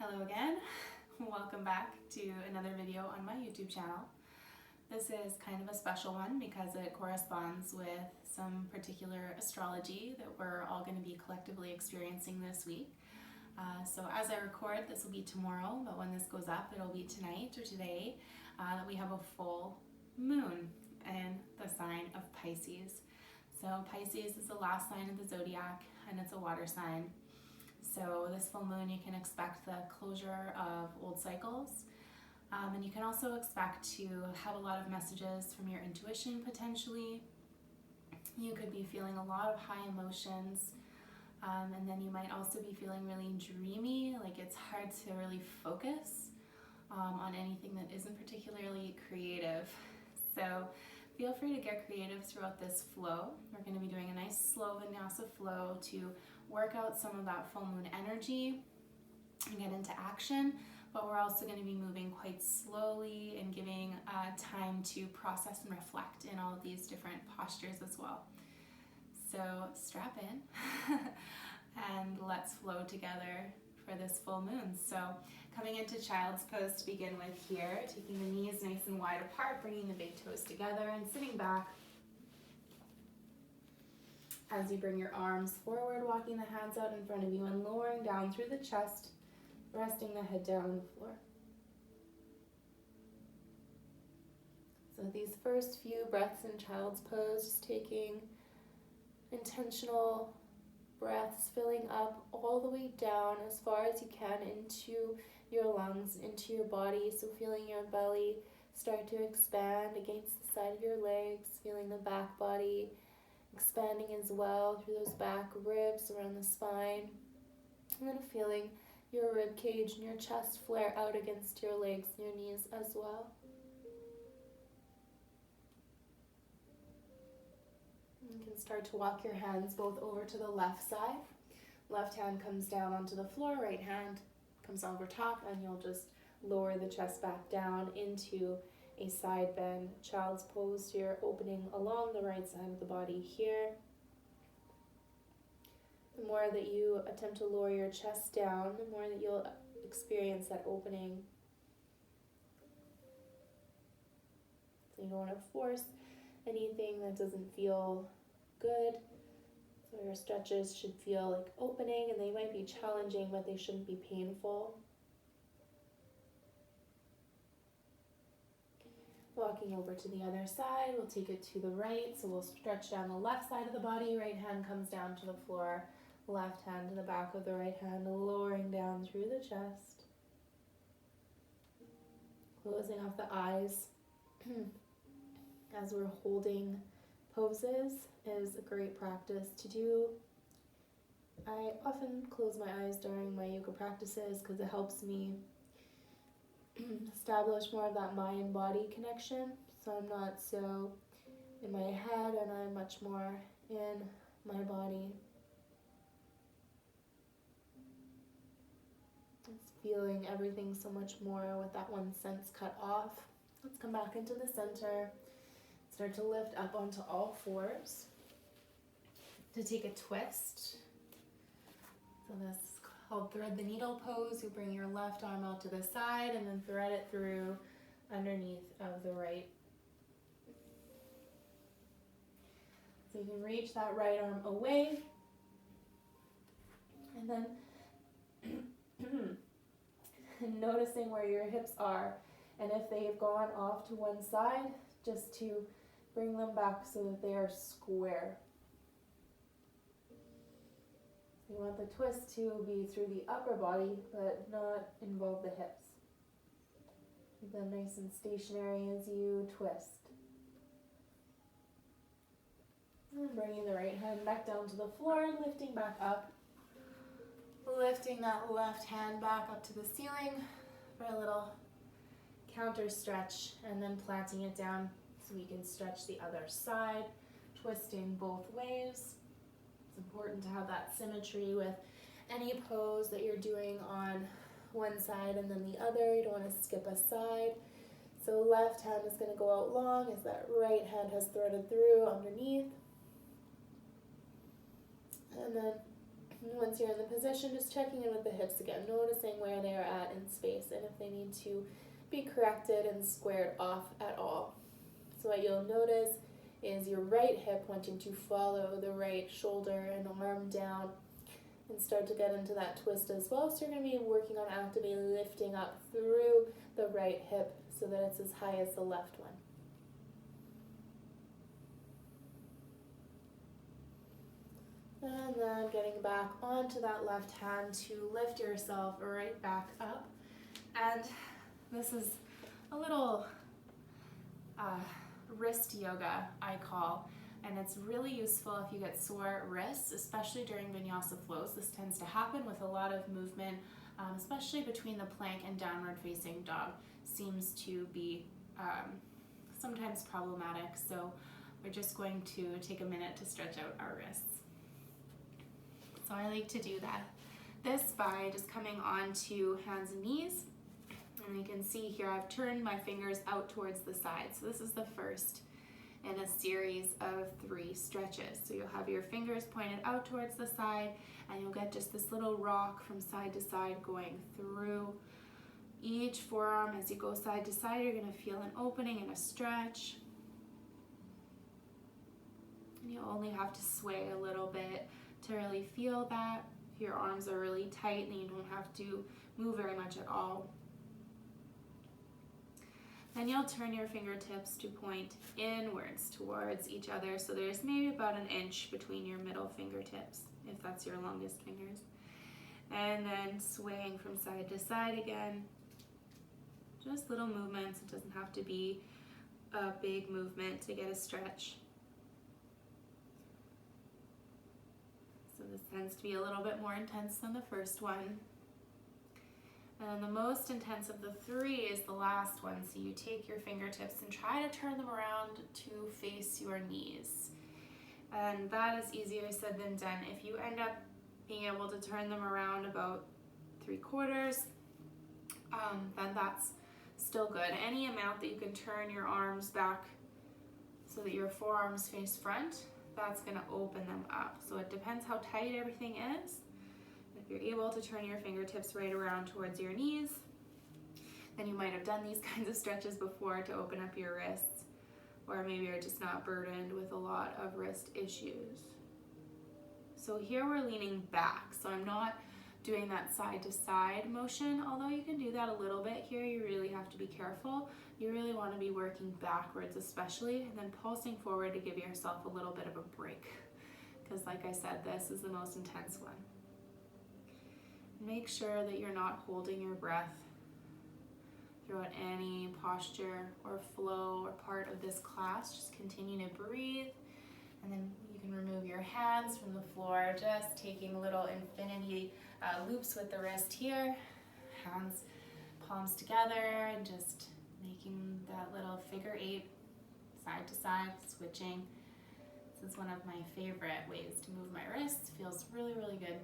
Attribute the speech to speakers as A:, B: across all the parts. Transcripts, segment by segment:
A: Hello again. Welcome back to another video on my YouTube channel. This is kind of a special one because it corresponds with some particular astrology that we're all going to be collectively experiencing this week. So as I record, this will be tomorrow, but when this goes up, it'll be tonight or today that we have a full moon in the sign of Pisces. So Pisces is the last sign of the zodiac and it's a water sign. So this full moon, you can expect the closure of old cycles. And you can also expect to have a lot of messages from your intuition potentially. You could be feeling a lot of high emotions. And then you might also be feeling really dreamy, like it's hard to really focus on anything that isn't particularly creative. So feel free to get creative throughout this flow. We're going to be doing a nice slow Vinyasa flow to work out some of that full moon energy and get into action, but we're also going to be moving quite slowly and giving time to process and reflect in all of these different postures as well. So strap in and let's flow together for this full moon. So coming into child's pose to begin with here, taking the knees nice and wide apart, bringing the big toes together and sitting back. As you bring your arms forward, walking the hands out in front of you and lowering down through the chest, resting the head down on the floor. So these first few breaths in child's pose, just taking intentional breaths, filling up all the way down as far as you can into your lungs, into your body. So feeling your belly start to expand against the side of your legs, feeling the back body expanding as well through those back ribs around the spine, and then feeling your rib cage and your chest flare out against your legs and your knees as well. You can start to walk your hands both over to the left side. Left hand comes down onto the floor, right hand comes over top, and you'll just lower the chest back down into a side bend child's pose here, opening along the right side of the body here. The more that you attempt to lower your chest down, the more that you'll experience that opening. So you don't want to force anything that doesn't feel good. So your stretches should feel like opening, and they might be challenging, but they shouldn't be painful. Walking over to the other side, we'll take it to the right, so we'll stretch down the left side of the body, right hand comes down to the floor, left hand to the back of the right hand, lowering down through the chest. Closing off the eyes as we're holding poses is a great practice to do. I often close my eyes during my yoga practices because it helps me establish more of that mind-body connection, so I'm not so in my head and I'm much more in my body. It's feeling everything so much more with that one sense cut off. Let's come back into the center, start to lift up onto all fours to take a twist. So this called thread the needle pose. You bring your left arm out to the side and then thread it through underneath of the right. So you can reach that right arm away and then noticing where your hips are, and if they've gone off to one side, just to bring them back so that they are square. You want the twist to be through the upper body, but not involve the hips. Keep them nice and stationary as you twist. And bringing the right hand back down to the floor, lifting back up. Lifting that left hand back up to the ceiling for a little counter stretch, and then planting it down so we can stretch the other side, twisting both ways. It's important to have that symmetry with any pose that you're doing on one side and then the other. You don't want to skip a side. So left hand is going to go out long as that right hand has threaded through underneath. And then And once you're in the position, just checking in with the hips again, noticing where they are at in space and if they need to be corrected and squared off at all. So what you'll notice is your right hip wanting to follow the right shoulder and arm down and start to get into that twist as well. So you're going to be working on actively lifting up through the right hip so that it's as high as the left one. And then getting back onto that left hand to lift yourself right back up. And this is a little wrist yoga, I call, and it's really useful if you get sore wrists, especially during Vinyasa flows. This tends to happen with a lot of movement, especially between the plank and downward facing dog. Seems to be sometimes problematic, so we're just going to take a minute to stretch out our wrists. So I like to do this by just coming onto hands and knees. And you can see here I've turned my fingers out towards the side. So this is the first in a series of 3 stretches. So you'll have your fingers pointed out towards the side, and you'll get just this little rock from side to side going through each forearm. As you go side to side, you're going to feel an opening and a stretch. And you'll only have to sway a little bit to really feel that. If your arms are really tight, then you don't have to move very much at all. Then you'll turn your fingertips to point inwards towards each other. So there's maybe about an inch between your middle fingertips, if that's your longest fingers. And then swaying from side to side again. Just little movements. It doesn't have to be a big movement to get a stretch. So this tends to be a little bit more intense than the first one. And the most intense of the 3 is the last one. So you take your fingertips and try to turn them around to face your knees. And that is easier said than done. If you end up being able to turn them around about 3/4, then that's still good. Any amount that you can turn your arms back so that your forearms face front, that's going to open them up. So it depends how tight everything is. If you're able to turn your fingertips right around towards your knees, then you might have done these kinds of stretches before to open up your wrists, or maybe you're just not burdened with a lot of wrist issues. So here we're leaning back, so I'm not doing that side to side motion, although you can do that a little bit here. You really have to be careful. You really want to be working backwards especially, and then pulsing forward to give yourself a little bit of a break, because like I said, this is the most intense one. Make sure that you're not holding your breath throughout any posture or flow or part of this class. Just continue to breathe, and then you can remove your hands from the floor, just taking little infinity loops with the wrist here, hands palms together, and just making that little figure 8 side to side, switching. This is one of my favorite ways to move my wrists. Feels really, really good,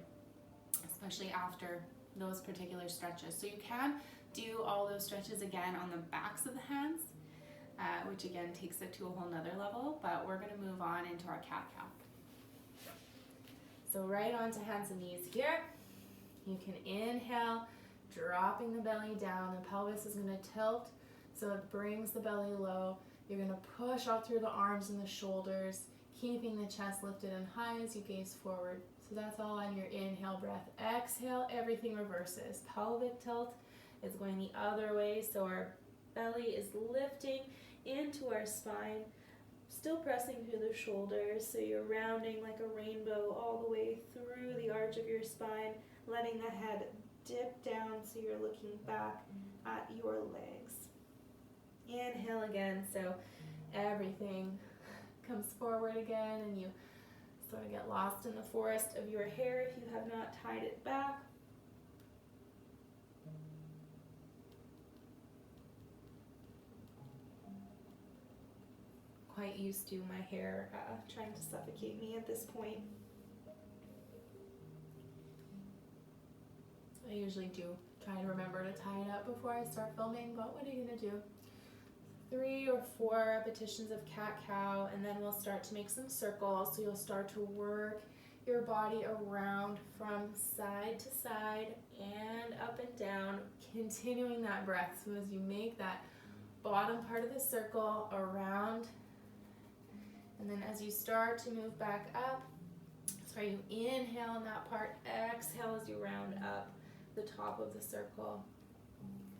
A: especially after those particular stretches. So you can do all those stretches again on the backs of the hands, which again takes it to a whole nother level, but we're gonna move on into our cat-cow. So right onto hands and knees here. You can inhale, dropping the belly down. The pelvis is gonna tilt, so it brings the belly low. You're gonna push out through the arms and the shoulders, keeping the chest lifted and high as you gaze forward. So that's all on your inhale breath. Exhale, everything reverses. Pelvic tilt is going the other way, so our belly is lifting into our spine, still pressing through the shoulders, so you're rounding like a rainbow all the way through the arch of your spine, letting the head dip down so you're looking back at your legs. Inhale again, so everything comes forward again, and you sort of get lost in the forest of your hair if you have not tied it back. Quite used to my hair trying to suffocate me at this point. I usually do try to remember to tie it up before I start filming, but what are you gonna do? 3 or 4 repetitions of cat-cow, and then we'll start to make some circles. So you'll start to work your body around from side to side and up and down, continuing that breath. So as you make that bottom part of the circle around, and then as you start to move back up, so you inhale in that part, exhale as you round up the top of the circle.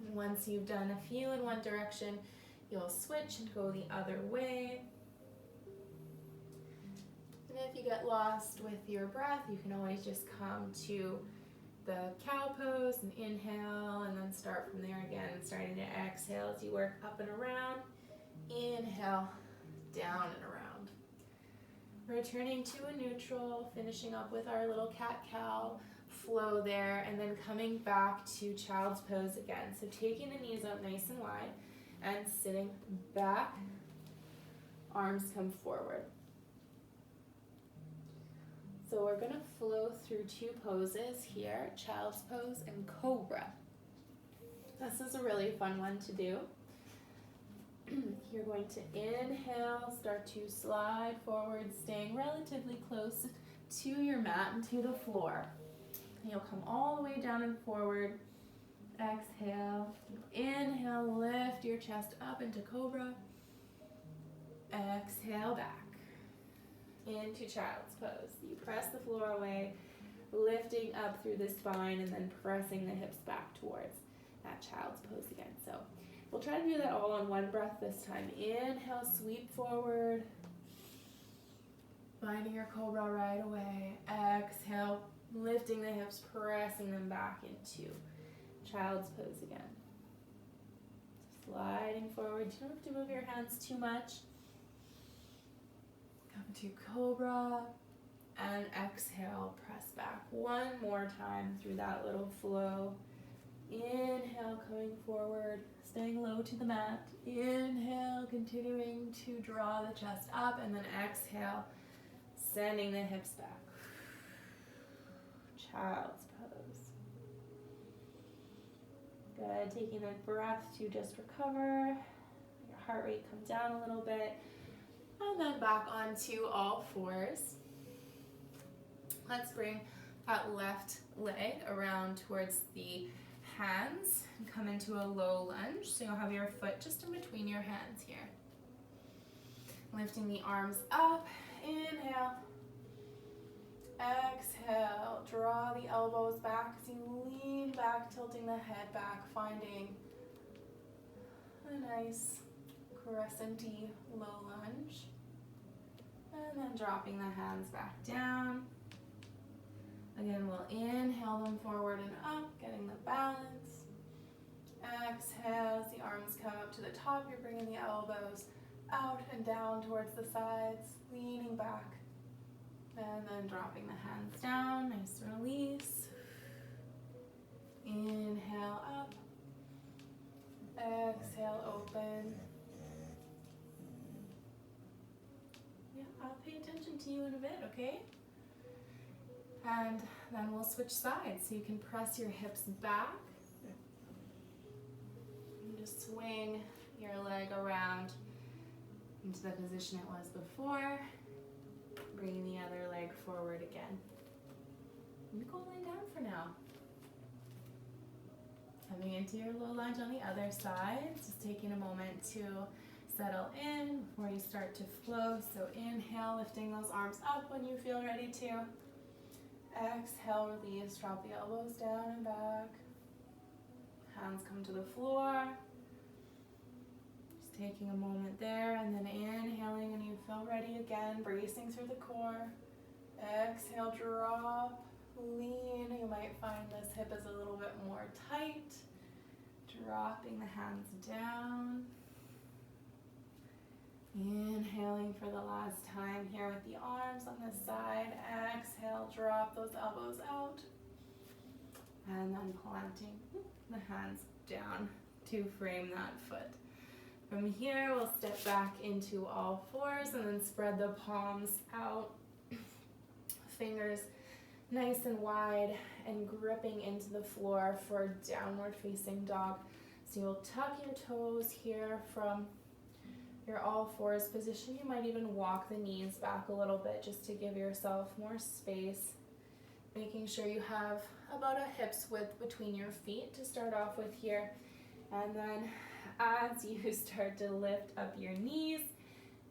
A: And once you've done a few in one direction, you'll switch and go the other way. And if you get lost with your breath, you can always just come to the cow pose and inhale, and then start from there again, starting to exhale as you work up and around. Inhale, down and around. Returning to a neutral, finishing up with our little cat-cow flow there, and then coming back to child's pose again. So taking the knees up nice and wide and sitting back, arms come forward. So we're going to flow through two poses here, child's pose and cobra. This is a really fun one to do. You're going to inhale, start to slide forward, staying relatively close to your mat and to the floor. You'll come all the way down and forward. Exhale. Inhale, lift your chest up into cobra. Exhale back into child's pose. You press the floor away, lifting up through the spine and then pressing the hips back towards that child's pose again. So we'll try to do that all on one breath this time. Inhale, sweep forward, finding your cobra right away. Exhale, lifting the hips, pressing them back into child's pose again. Sliding forward. You don't have to move your hands too much. Come to cobra and exhale, press back one more time through that little flow. Inhale, coming forward, staying low to the mat. Inhale, continuing to draw the chest up, and then exhale, sending the hips back. Child's pose. Good, taking a breath to just recover. Your heart rate come down a little bit. And then back onto all fours. Let's bring that left leg around towards the hands and come into a low lunge. So you'll have your foot just in between your hands here. Lifting the arms up, inhale. Exhale, draw the elbows back as you lean back, tilting the head back, finding a nice crescent-y low lunge. And then dropping the hands back down. Again, we'll inhale them forward and up, getting the balance. Exhale as the arms come up to the top, you're bringing the elbows out and down towards the sides, leaning back. And then dropping the hands down, nice release. Inhale up. Exhale, open. Yeah, I'll pay attention to you in a bit, okay? And then we'll switch sides. So you can press your hips back. And just swing your leg around into the position it was before. Bringing the other leg forward again. You go lay down for now. Coming into your low lunge on the other side. Just taking a moment to settle in before you start to flow. So inhale, lifting those arms up when you feel ready to. Exhale, release, drop the elbows down and back. Hands come to the floor. Just taking a moment there and then inhaling when you feel ready again, bracing through the core. Exhale, drop, lean. You might find this hip is a little bit more tight. Dropping the hands down. Inhaling for the last time here with the arms on this side. Exhale, drop those elbows out. And then planting the hands down to frame that foot. From here, we'll step back into all fours and then spread the palms out. Fingers nice and wide and gripping into the floor for downward facing dog. So you'll tuck your toes here from your all fours position, you might even walk the knees back a little bit just to give yourself more space, making sure you have about a hip's width between your feet to start off with here. And then as you start to lift up your knees,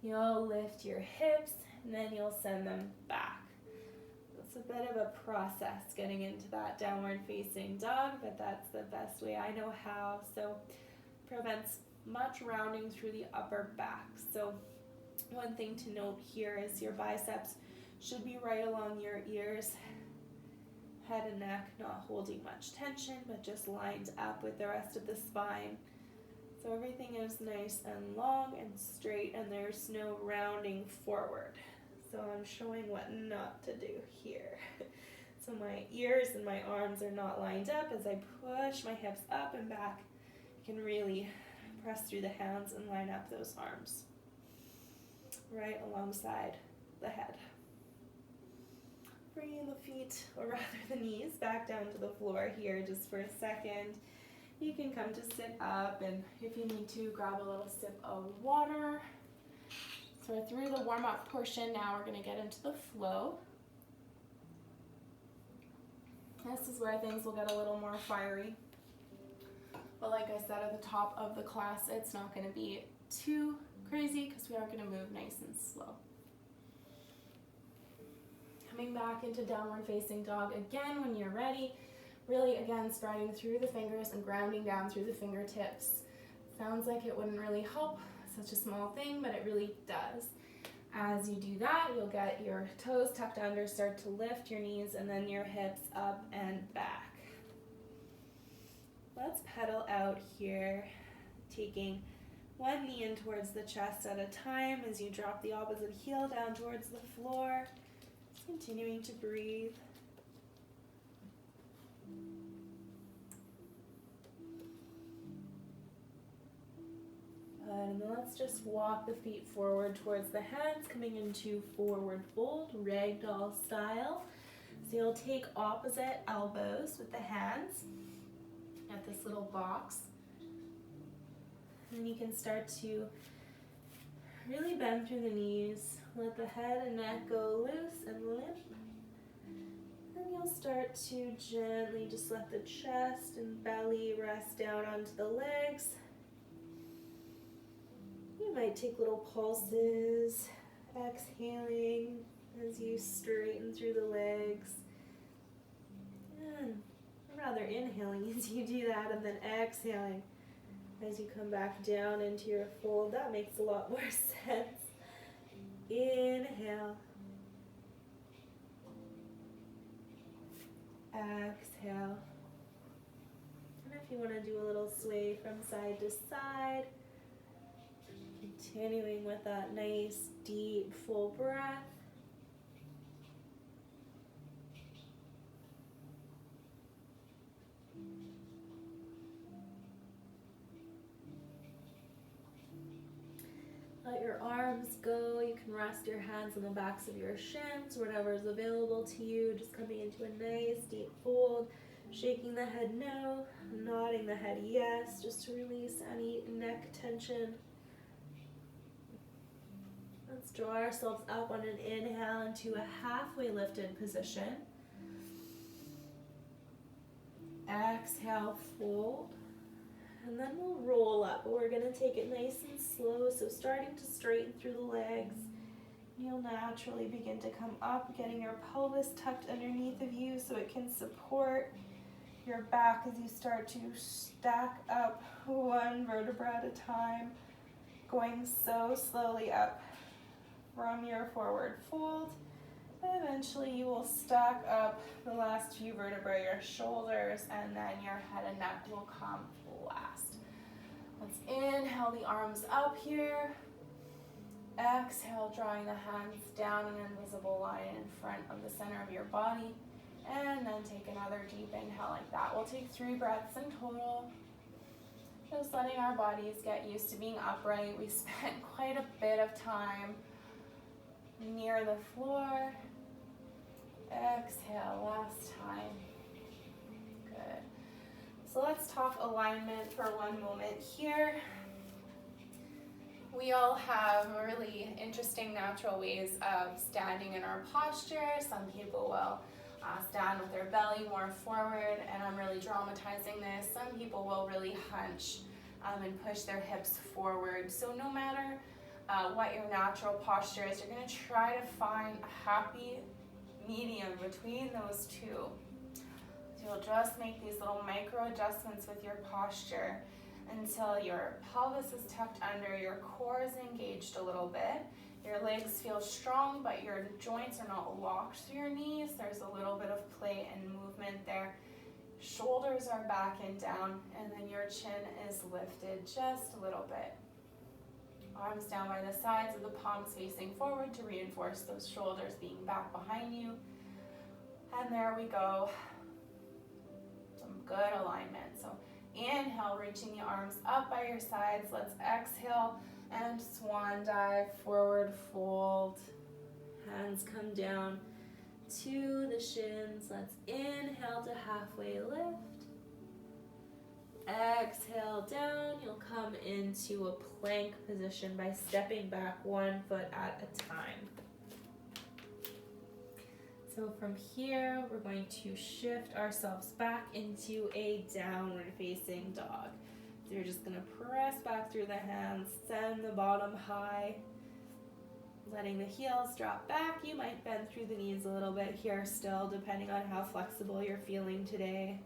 A: you'll lift your hips and then you'll send them back. It's a bit of a process getting into that downward facing dog, but that's the best way I know how. So prevents much rounding through the upper back. So one thing to note here is your biceps should be right along your ears, head and neck, not holding much tension, but just lined up with the rest of the spine. So everything is nice and long and straight, and there's no rounding forward. So I'm showing what not to do here. So my ears and my arms are not lined up. As I push my hips up and back, I can really press through the hands and line up those arms right alongside the head. Bringing the feet, or rather the knees, back down to the floor here just for a second. You can come to sit up, and if you need to, grab a little sip of water. So we're through the warm-up portion. Now we're going to get into the flow. This is where things will get a little more fiery. But like I said at the top of the class, it's not going to be too crazy because we are going to move nice and slow. Coming back into downward facing dog again when you're ready. Really, again, spreading through the fingers and grounding down through the fingertips. Sounds like it wouldn't really help, such a small thing, but it really does. As you do that, you'll get your toes tucked under, start to lift your knees, and then your hips up and back. Let's pedal out here, taking one knee in towards the chest at a time as you drop the opposite heel down towards the floor. Just continuing to breathe. And then let's just walk the feet forward towards the hands, coming into forward fold, ragdoll style. So you'll take opposite elbows with the hands at this little box. And you can start to really bend through the knees. Let the head and neck go loose and limp. And you'll start to gently just let the chest and belly rest down onto the legs. You might take little pulses, exhaling as you straighten through the legs. And rather inhaling as you do that, and then exhaling as you come back down into your fold. That makes a lot more sense. Inhale. Exhale. And if you want to do a little sway from side to side, continuing with that nice, deep, full breath. Let your arms go. You can rest your hands on the backs of your shins, whatever is available to you. Just coming into a nice, deep fold. Shaking the head no, nodding the head yes, just to release any neck tension. Let's draw ourselves up on an inhale into a halfway lifted position. Exhale, fold. And then we'll roll up, but we're going to take it nice and slow. So starting to straighten through the legs. You'll naturally begin to come up, getting your pelvis tucked underneath of you so it can support your back as you start to stack up one vertebra at a time, going so slowly up from your forward fold. Eventually you will stack up the last few vertebrae, your shoulders, and then your head and neck will come last. Let's inhale the arms up here. Exhale, drawing the hands down an invisible line in front of the center of your body. And then take another deep inhale like that. We'll take 3 breaths in total. Just letting our bodies get used to being upright. We spent quite a bit of time near the floor. Exhale, last time. Good. So let's talk alignment for one moment here. We all have really interesting natural ways of standing in our posture. Some people will stand with their belly more forward, and I'm really dramatizing this. Some people will really hunch and push their hips forward. So no matter what your natural posture is, you're going to try to find a happy medium between those two. So you'll just make these little micro adjustments with your posture until your pelvis is tucked under, your core is engaged a little bit, your legs feel strong, but your joints are not locked through your knees. There's a little bit of play and movement there. Shoulders are back and down, and then your chin is lifted just a little bit. Arms down by the sides of the palms facing forward to reinforce those shoulders being back behind you. And there we go. Some good alignment. So inhale, reaching the arms up by your sides. Let's exhale and swan dive, forward fold. Hands come down to the shins. Let's inhale to halfway lift. Exhale down. You'll come into a plank position by stepping back 1 foot at a time. So from here, we're going to shift ourselves back into a downward facing dog. So you're just gonna press back through the hands, send the bottom high, letting the heels drop back. You might bend through the knees a little bit here still, depending on how flexible you're feeling today.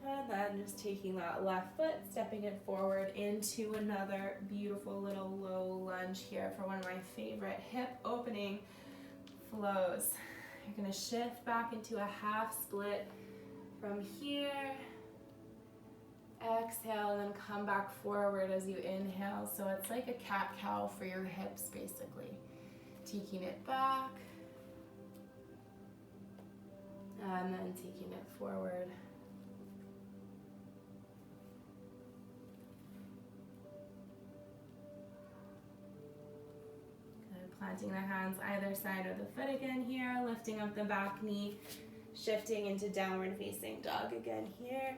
A: And then just taking that left foot, stepping it forward into another beautiful little low lunge here for one of my favorite hip opening flows. You're going to shift back into a half split from here. Exhale and then come back forward as you inhale. So it's like a cat-cow for your hips basically. Taking it back and then taking it forward. Planting the hands either side of the foot again here, lifting up the back knee, shifting into downward facing dog again here.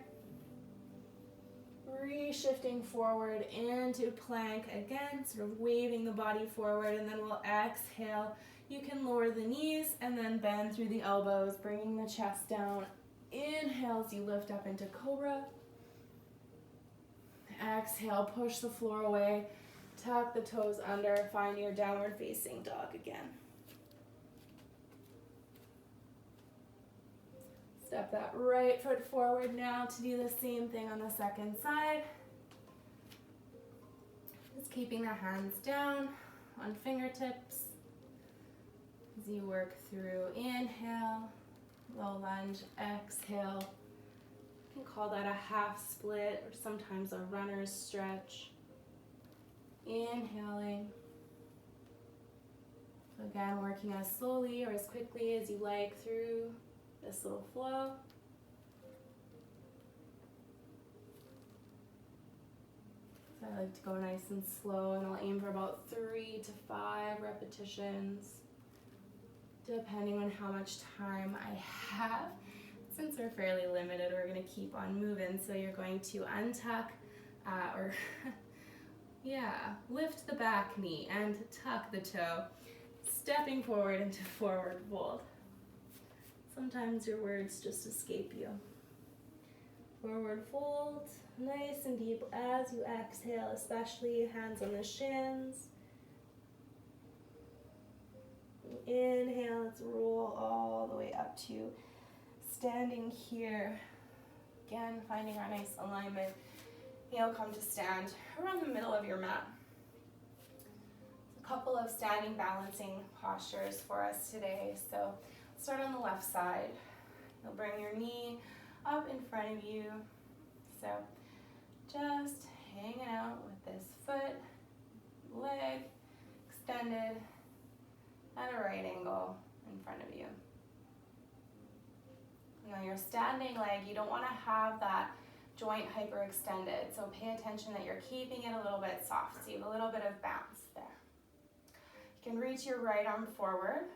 A: Re-shifting forward into plank again, sort of waving the body forward, and then we'll exhale. You can lower the knees and then bend through the elbows, bringing the chest down. Inhale as you lift up into cobra. Exhale, push the floor away. Tuck the toes under, find your downward facing dog again. Step that right foot forward now to do the same thing on the second side. Just keeping the hands down on fingertips as you work through. Inhale, low lunge, exhale. You can call that a half split or sometimes a runner's stretch. Inhaling. So again, working as slowly or as quickly as you like through this little flow. So I like to go nice and slow, and I'll aim for about 3 to 5 repetitions, depending on how much time I have. Since we're fairly limited, we're going to keep on moving. So you're going to untuck lift the back knee and tuck the toe, stepping forward into forward fold. Sometimes your words just escape you. Forward fold, nice and deep as you exhale, especially hands on the shins. Inhale, let's roll all the way up to standing here. Again, finding our nice alignment. You'll come to stand around the middle of your mat. A couple of standing balancing postures for us today. So start on the left side. You'll bring your knee up in front of you. So just hanging out with this foot, leg extended at a right angle in front of you. Now your standing leg, you don't want to have that joint hyperextended, so pay attention that you're keeping it a little bit soft, so you have a little bit of bounce there. You can reach your right arm forward,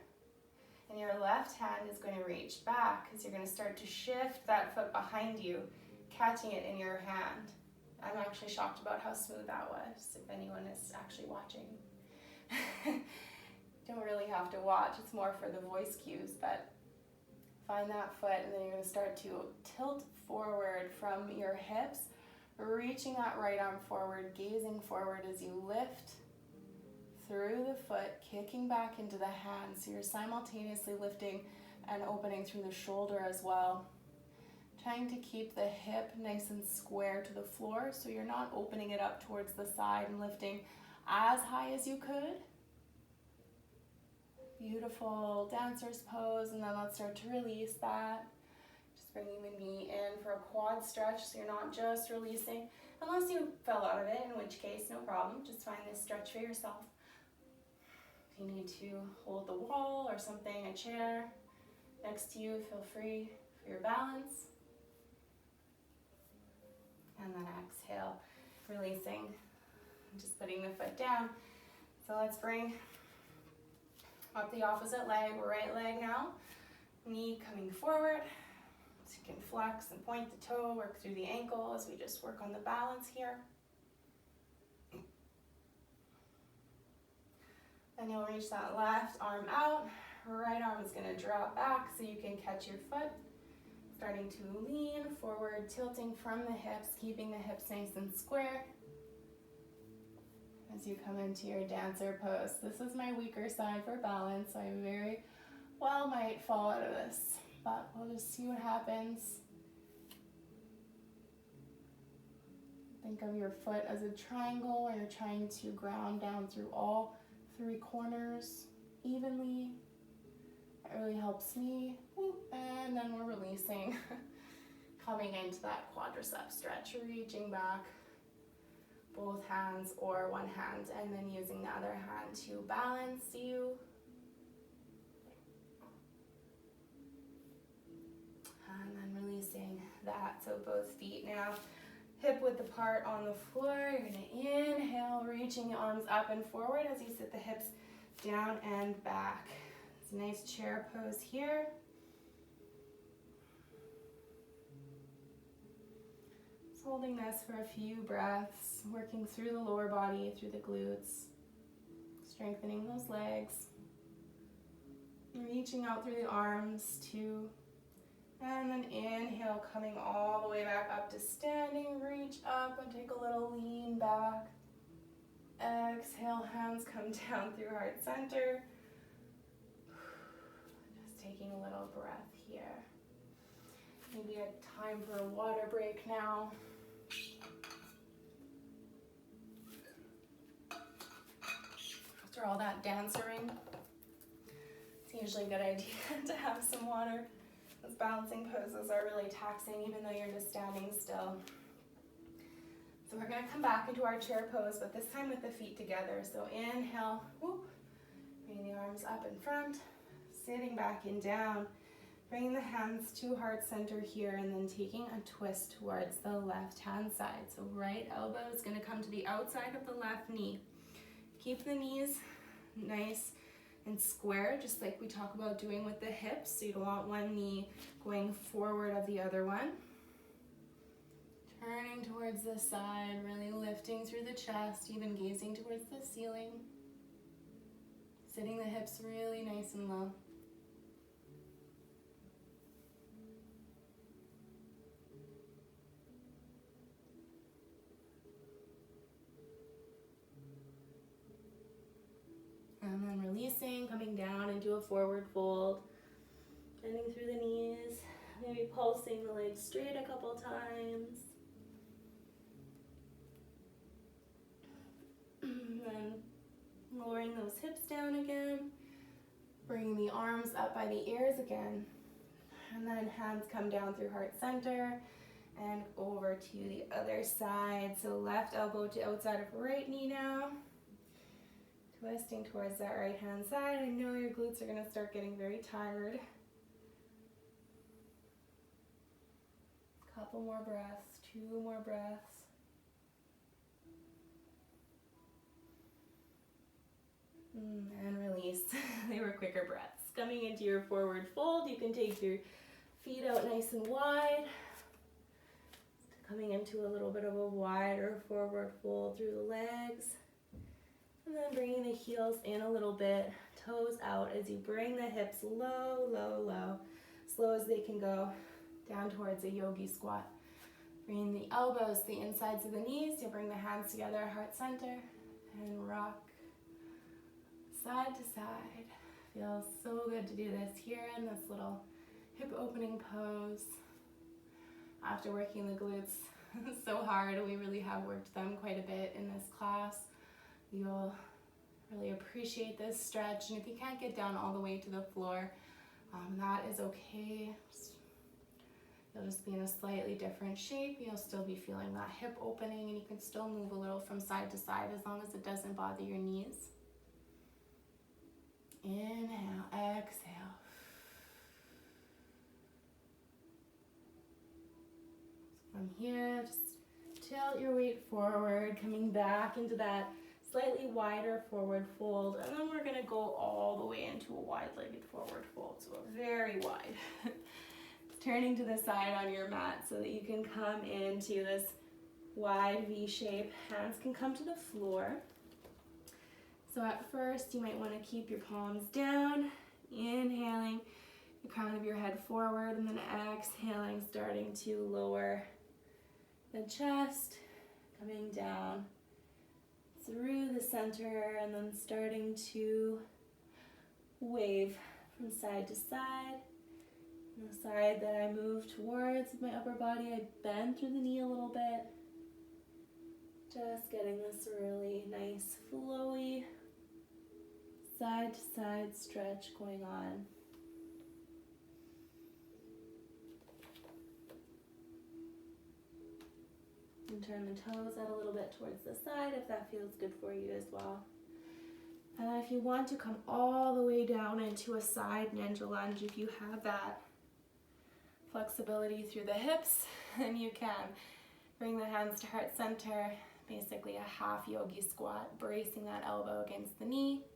A: and your left hand is going to reach back because you're going to start to shift that foot behind you, catching it in your hand I'm actually shocked about how smooth that was, if anyone is actually watching. Don't really have to watch, it's more for the voice cues, but find that foot and then you're going to start to tilt forward from your hips, reaching that right arm forward, gazing forward as you lift through the foot, kicking back into the hands. So you're simultaneously lifting and opening through the shoulder as well. Trying to keep the hip nice and square to the floor so you're not opening it up towards the side and lifting as high as you could. Beautiful dancer's pose, and then let's start to release that. Just bringing the knee in for a quad stretch so you're not just releasing, unless you fell out of it, in which case no problem, just find this stretch for yourself. If you need to hold the wall or something, a chair next to you, feel free for your balance. And then exhale, releasing, just putting the foot down. So let's bring up the opposite leg, right leg now. Knee coming forward. So you can flex and point the toe, work through the ankle as we just work on the balance here. Then you'll reach that left arm out. Right arm is going to drop back so you can catch your foot. Starting to lean forward, tilting from the hips, keeping the hips nice and square. As you come into your dancer pose. This is my weaker side for balance, so I very well might fall out of this, but we'll just see what happens. Think of your foot as a triangle where you're trying to ground down through all 3 corners evenly. That really helps me. And then we're releasing, coming into that quadricep stretch, reaching back. Both hands or one hand, and then using the other hand to balance you. And then releasing that. So both feet now hip width apart on the floor. You're going to inhale, reaching the arms up and forward as you sit the hips down and back. It's a nice chair pose here. Holding this for a few breaths, working through the lower body, through the glutes, strengthening those legs, reaching out through the arms, 2, and then inhale, coming all the way back up to standing, reach up and take a little lean back. Exhale, hands come down through heart center. Just taking a little breath here. Maybe a time for a water break now. After all that dancing, it's usually a good idea to have some water. Those balancing poses are really taxing even though you're just standing still. So we're going to come back into our chair pose, but this time with the feet together. So inhale, whoop, bring the arms up in front, sitting back and down. Bringing the hands to heart center here and then taking a twist towards the left hand side. So right elbow is going to come to the outside of the left knee. Keep the knees nice and square, just like we talk about doing with the hips. So you don't want one knee going forward of the other one. Turning towards the side, really lifting through the chest, even gazing towards the ceiling. Sitting the hips really nice and low. And then releasing, coming down into a forward fold. Bending through the knees, maybe pulsing the legs straight a couple times. And then lowering those hips down again. Bringing the arms up by the ears again. And then hands come down through heart center and over to the other side. So left elbow to outside of right knee now. Twisting towards that right hand side. I know your glutes are going to start getting very tired. Couple more breaths, 2 more breaths. And release. They were quicker breaths. Coming into your forward fold, you can take your feet out nice and wide. Coming into a little bit of a wider forward fold through the legs. And then bringing the heels in a little bit, toes out as you bring the hips low, low, low, slow as they can go, down towards a yogi squat. Bringing the elbows to the insides of the knees, you'll bring the hands together, heart center, and rock side to side. Feels so good to do this here in this little hip opening pose. After working the glutes so hard, we really have worked them quite a bit in this class. You'll really appreciate this stretch, and if you can't get down all the way to the floor, that is okay. You'll just be in a slightly different shape. You'll still be feeling that hip opening, and you can still move a little from side to side as long as it doesn't bother your knees. Inhale, exhale. From here, just tilt your weight forward, coming back into that slightly wider forward fold, and then we're gonna go all the way into a wide-legged forward fold, so a very wide. Turning to the side on your mat so that you can come into this wide V shape. Hands can come to the floor. So at first, you might want to keep your palms down, inhaling the crown of your head forward, and then exhaling, starting to lower the chest, coming down through the center, and then starting to wave from side to side. And the side that I move towards with my upper body, I bend through the knee a little bit. Just getting this really nice, flowy, side to side stretch going on. And turn the toes out a little bit towards the side if that feels good for you as well. And if you want to come all the way down into a side ninja lunge, if you have that flexibility through the hips, then you can. Bring the hands to heart center, basically a half yogi squat, bracing that elbow against the knee.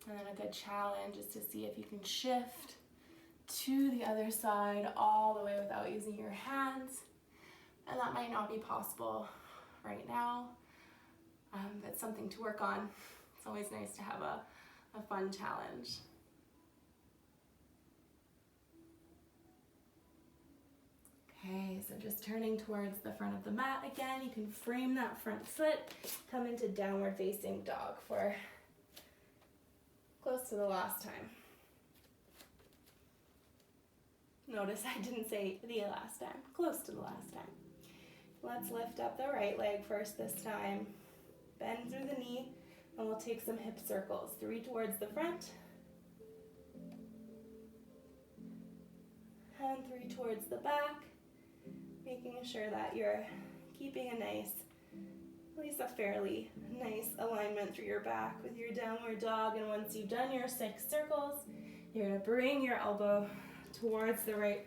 A: And then a good challenge is to see if you can shift to the other side all the way without using your hands. And that might not be possible right now. That's something to work on. It's always nice to have a fun challenge. Okay, so just turning towards the front of the mat again. You can frame that front foot, come into downward facing dog for close to the last time. Notice I didn't say the last time, close to the last time. Let's lift up the right leg first this time. Bend through the knee, and we'll take some hip circles. 3 towards the front, and 3 towards the back, making sure that you're keeping a nice, at least a fairly nice alignment through your back with your downward dog. And once you've done your 6 circles, you're gonna bring your elbow towards the right,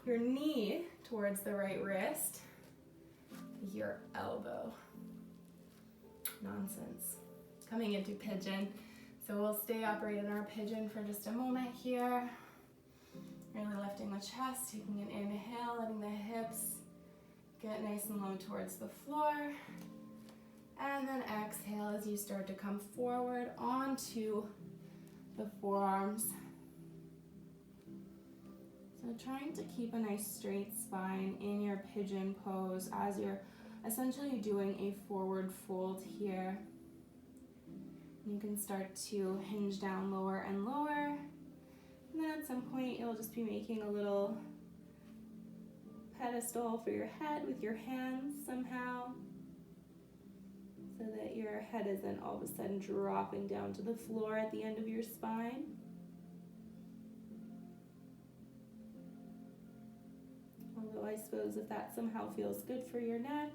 A: your knee towards the right wrist, your elbow. Nonsense. Coming into pigeon. So we'll stay upright in our pigeon for just a moment here. Really lifting the chest, taking an inhale, letting the hips get nice and low towards the floor. And then exhale as you start to come forward onto the forearms. So trying to keep a nice straight spine in your pigeon pose as you're essentially doing a forward fold here. You can start to hinge down lower and lower. And then at some point you'll just be making a little pedestal for your head with your hands somehow, so that your head isn't all of a sudden dropping down to the floor at the end of your spine. Although I suppose if that somehow feels good for your neck,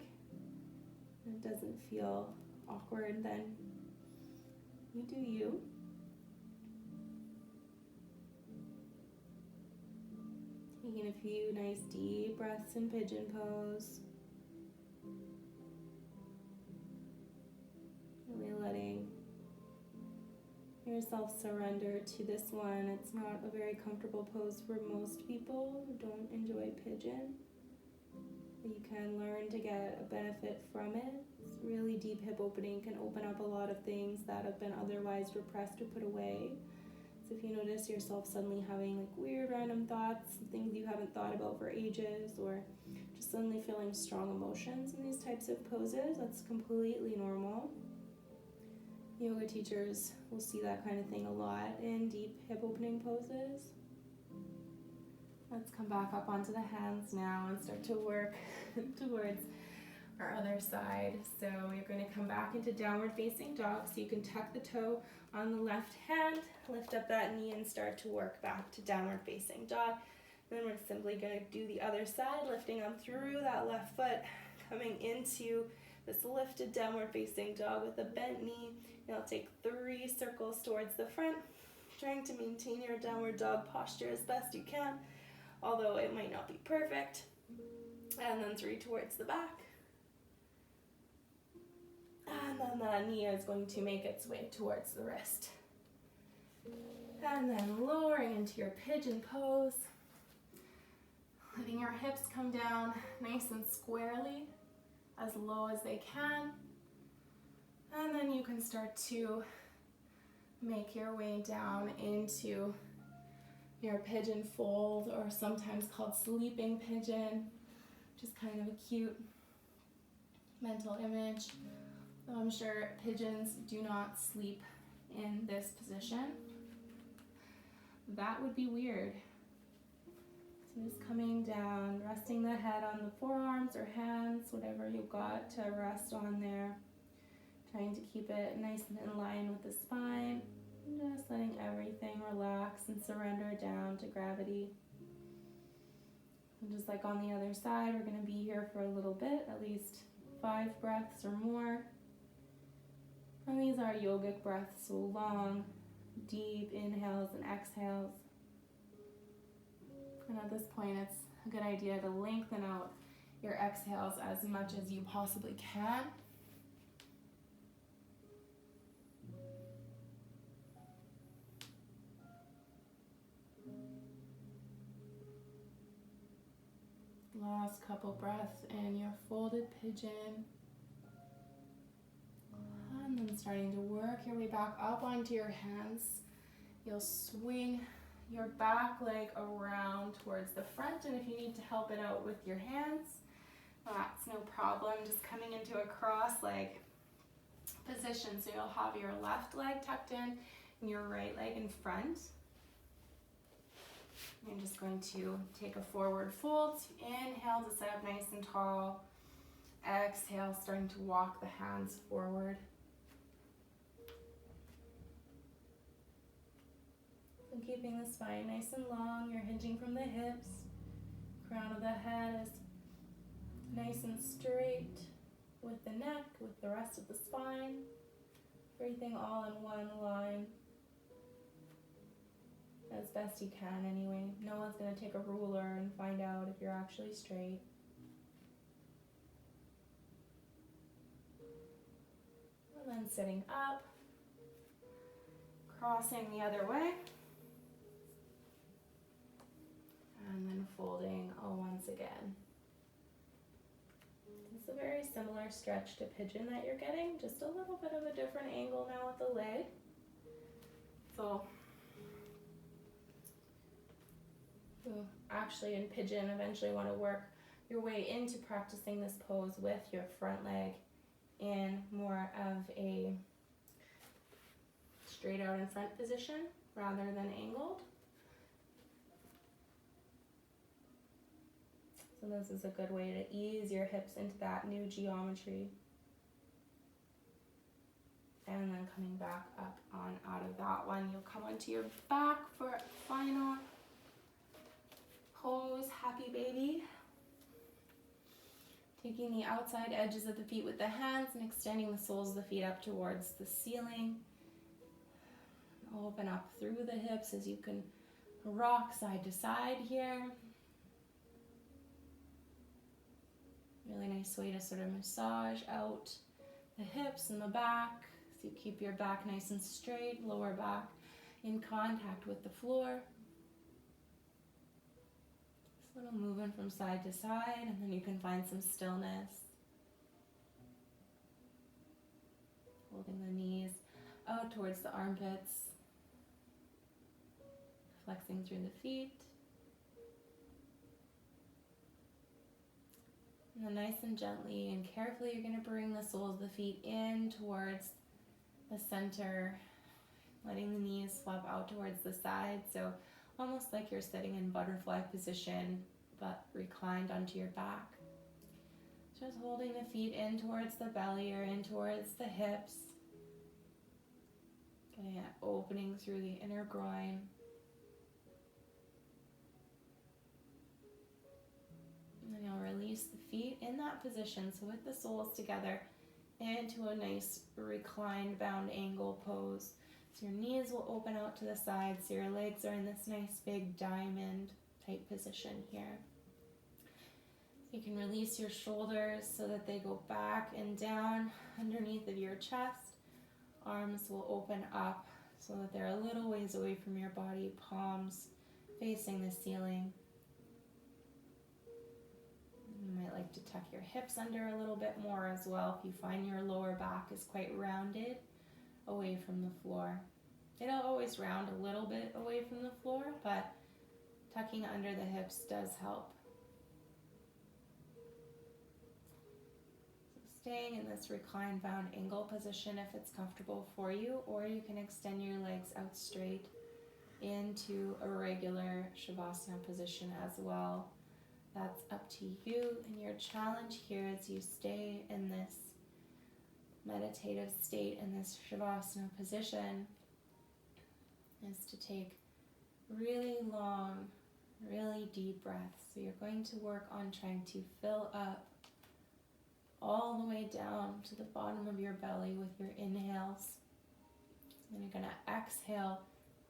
A: and it doesn't feel awkward, then you do you. Taking a few nice deep breaths in pigeon pose. Really letting your yourself surrender to this one. It's not a very comfortable pose for most people who don't enjoy pigeon. But you can learn to get a benefit from it. It's really deep hip opening, can open up a lot of things that have been otherwise repressed or put away. So if you notice yourself suddenly having like weird random thoughts, things you haven't thought about for ages, or just suddenly feeling strong emotions in these types of poses, that's completely normal. Yoga teachers will see that kind of thing a lot in deep hip opening poses. Let's come back up onto the hands now and start to work towards our other side. So we're going to come back into downward facing dog. So you can tuck the toe on the left hand, lift up that knee and start to work back to downward facing dog. Then we're simply going to do the other side, lifting up through that left foot, coming into this lifted downward facing dog with a bent knee. You'll take 3 circles towards the front, trying to maintain your downward dog posture as best you can, although it might not be perfect. And then 3 towards the back. And then that knee is going to make its way towards the wrist. And then lowering into your pigeon pose. Letting your hips come down nice and squarely, as low as they can. And then you can start to make your way down into your pigeon fold, or sometimes called sleeping pigeon, which is kind of a cute mental image. Though I'm sure pigeons do not sleep in this position. That would be weird. So just coming down, resting the head on the forearms or hands, whatever you've got to rest on there. Trying to keep it nice and in line with the spine. Just letting everything relax and surrender down to gravity. And just like on the other side, we're going to be here for a little bit, at least 5 breaths or more. And these are yogic breaths, so long, deep inhales and exhales. And at this point, it's a good idea to lengthen out your exhales as much as you possibly can. Last couple breaths in your folded pigeon. And then starting to work your way back up onto your hands. You'll swing your back leg around towards the front, and if you need to help it out with your hands, that's no problem. Just coming into a cross leg position, so you'll have your left leg tucked in and your right leg in front. You're just going to take a forward fold. Inhale to sit up nice and tall. Exhale, starting to walk the hands forward. And keeping the spine nice and long, you're hinging from the hips. Crown of the head is nice and straight with the neck, with the rest of the spine. Everything all in one line. As best you can anyway. No one's going to take a ruler and find out if you're actually straight. And then sitting up, crossing the other way. And then folding once again. It's a very similar stretch to pigeon that you're getting, just a little bit of a different angle now with the leg. So you actually in pigeon eventually want to work your way into practicing this pose with your front leg in more of a straight out in front position rather than angled. So this is a good way to ease your hips into that new geometry. And then coming back up on out of that one, you'll come onto your back for a final pose, happy baby. Taking the outside edges of the feet with the hands and extending the soles of the feet up towards the ceiling. Open up through the hips as you can rock side to side here. Really nice way to sort of massage out the hips and the back, So you keep your back nice and straight, lower back in contact with the floor. Just a little movement from side to side, and then you can find some stillness. Holding the knees out towards the armpits. Flexing through the feet. And then nice and gently and carefully, you're going to bring the soles of the feet in towards the center, letting the knees flop out towards the side. So almost like you're sitting in butterfly position, but reclined onto your back. Just holding the feet in towards the belly or in towards the hips. Getting an opening through the inner groin. And then you'll release the feet in that position, so with the soles together, into a nice reclined bound angle pose. So your knees will open out to the side, so your legs are in this nice big diamond type position here. You can release your shoulders so that they go back and down underneath of your chest. Arms will open up so that they're a little ways away from your body, palms facing the ceiling. You might like to tuck your hips under a little bit more as well if you find your lower back is quite rounded away from the floor. It'll always round a little bit away from the floor, but tucking under the hips does help. So staying in this reclined bound angle position if it's comfortable for you, or you can extend your legs out straight into a regular Shavasana position as well. That's up to you, and your challenge here as you stay in this meditative state, in this Shavasana position, is to take really long, really deep breaths. So you're going to work on trying to fill up all the way down to the bottom of your belly with your inhales. Then you're going to exhale,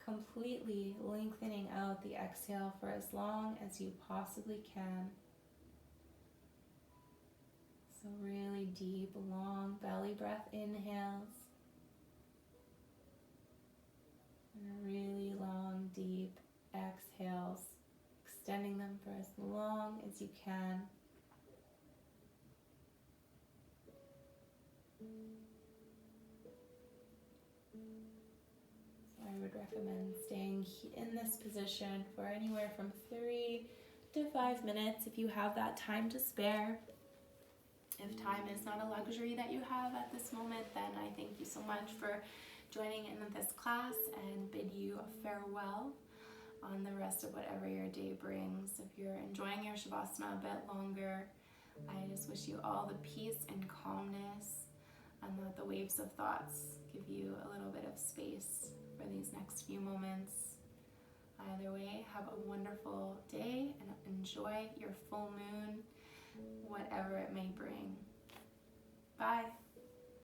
A: completely lengthening out the exhale for as long as you possibly can. So really deep, long belly breath inhales. And really long, deep exhales, extending them for as long as you can. I would recommend staying in this position for anywhere from 3 to 5 minutes if you have that time to spare. If time is not a luxury that you have at this moment, then I thank you so much for joining in this class and bid you a farewell on the rest of whatever your day brings. If you're enjoying your Shavasana a bit longer, I just wish you all the peace and calmness, and that the waves of thoughts give you a little bit of space for these next few moments. Either way, have a wonderful day and enjoy your full moon, whatever it may bring.